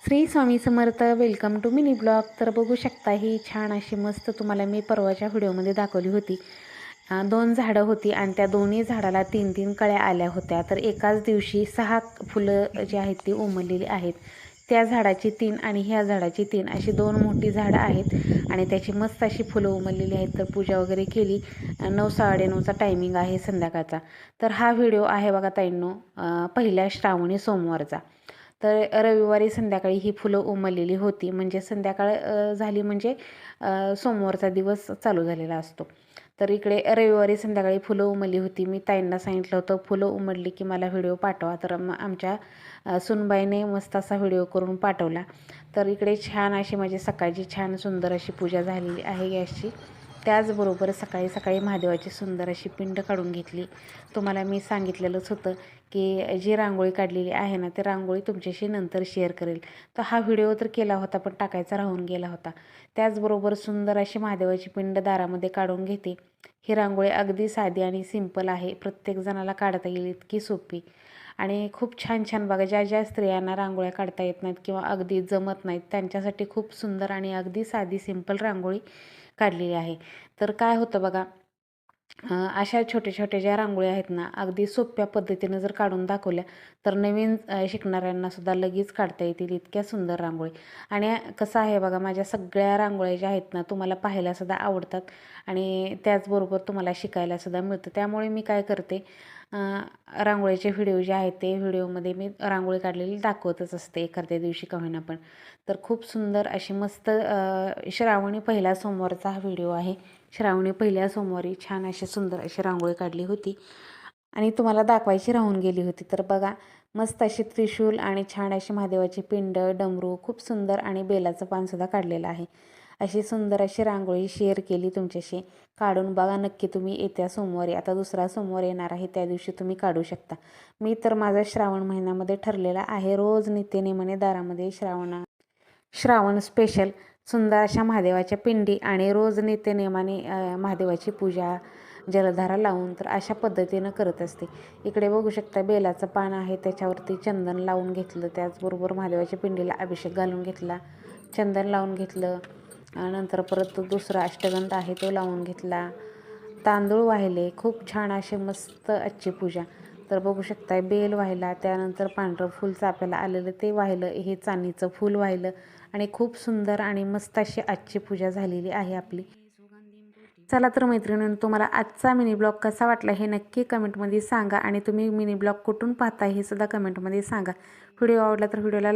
Shri Swami Samarth. Welcome to mini blog. तर बघू शकता ही छान अशी मस्त तुम्हाला मी परवाच्या व्हिडिओमध्ये दाखवली होती. 2 झाडं होती आणि त्या दोन्ही झाडाला 3-3 कळ्या आल्या होत्या. तर एकाच दिवशी 6 फुलं जी आहेत ती उमललेली आहेत. त्या झाडाची 3 आणि ह्या झाडाची 3 अशी 2 मोठी झाडं आहेत आणि त्याची मस्त अशी फुलं उमललेली आहेत. तर पूजा वगैरे केली. 9-9:30चा टायमिंग आहे संध्याकाळचा. तर हा व्हिडिओ आहे बघा ताईंनो, पहिल्या श्रावणी सोमवारचा. तर रविवारी संध्याकाळी ही फुलं उमललेली होती. म्हणजे संध्याकाळ झाली म्हणजे सोमवारचा दिवस चालू झालेला असतो. तर इकडे रविवारी संध्याकाळी फुलं उमलली होती. मी ताईंना सांगितलं होतं फुलं उमलली की मला व्हिडिओ पाठवा. तर आमच्या सुनबाईने मस्त असा व्हिडिओ करून पाठवला. तर इकडे छान अशी माझी सकाळची छान सुंदर अशी पूजा झालेली आहे गॅसची. त्याचबरोबर सकाळी सकाळी महादेवाची सुंदर अशी पिंड काढून घेतली. तुम्हाला मी सांगितलेलंच होतं की जी रांगोळी काढलेली आहे ना, ती रांगोळी तुमच्याशी नंतर शेअर करेल. तर हा व्हिडिओ तर केला होता पण टाकायचा राहून गेला होता. त्याचबरोबर सुंदर अशी महादेवाची पिंड दारामध्ये काढून घेते. ही रांगोळी अगदी साधी आणि सिंपल आहे. प्रत्येक जणाला काढता येईल इतकी सोपी आणि खूप छान छान. बघा, ज्या ज्या स्त्रियांना रांगोळ्या काढता येत नाहीत किंवा अगदी जमत नाहीत त्यांच्यासाठी खूप सुंदर आणि अगदी साधी सिंपल रांगोळी काढलेली आहे. तर काय होतं बघा, अशा छोट्या छोट्या ज्या रांगोळ्या आहेत ना, अगदी सोप्या पद्धतीनं जर काढून दाखवल्या तर नवीन शिकणाऱ्यांनासुद्धा लगेच काढता येतील इतक्या सुंदर रांगोळी. आणि कसं आहे बघा, माझ्या सगळ्या रांगोळ्या ज्या आहेत ना तुम्हाला पाहायलासुद्धा आवडतात आणि त्याचबरोबर तुम्हाला शिकायलासुद्धा मिळतं. त्यामुळे मी काय करते, रांगोळीचे व्हिडिओ जे आहेत ते व्हिडिओमध्ये मी रांगोळी काढलेली दाखवतच असते एखाद्या दिवशी का होईना पण. तर खूप सुंदर अशी मस्त श्रावणी पहिला सोमवारचा हा व्हिडिओ आहे. श्रावणी पहिल्या सोमवारी छान अशी सुंदर अशी रांगोळी काढली होती आणि तुम्हाला दाखवायची राहून गेली होती. तर बघा, मस्त अशी त्रिशूल आणि छान अशी महादेवाची पिंड, डमरू, खूप सुंदर आणि बेलाचं पानसुद्धा काढलेलं आहे. अशी सुंदर अशी रांगोळी शेअर केली तुमच्याशी. काढून बघा नक्की तुम्ही येत्या सोमवारी. आता दुसरा सोमवार येणार आहे त्या दिवशी तुम्ही काढू शकता. मी तर माझा श्रावण महिन्यामध्ये ठरलेला आहे रोज नित्यनेमाने दारामध्ये श्रावण स्पेशल सुंदर अशा महादेवाच्या पिंडी आणि रोज नित्यनेमाने महादेवाची पूजा जलधारा लावून तर अशा पद्धतीनं करत असते. इकडे बघू शकता बेलाचं पान आहे, त्याच्यावरती चंदन लावून घेतलं. त्याचबरोबर महादेवाच्या पिंडीला अभिषेक घालून घेतला, चंदन लावून घेतलं. नंतर परत दुसरा अष्टगंध आहे तो लावून घेतला. तांदूळ वाहिले. खूप छान असे मस्त आजची पूजा. तर बघू शकताय बेल वाहिला, त्यानंतर पांढरं फूल चाफ्याला आलेलं ते वाहिलं, हे चांदीचं फूल वाहिलं आणि खूप सुंदर आणि मस्त अशी आजची पूजा झालेली आहे आपली. चला तर मैत्रिणींनो, तुम्हाला आजचा मिनी ब्लॉग कसा वाटला हे नक्की कमेंटमध्ये सांगा आणि तुम्ही मिनी ब्लॉग कुठून पाहताय हे सुद्धा कमेंटमध्ये सांगा. व्हिडिओ आवडला तर व्हिडिओला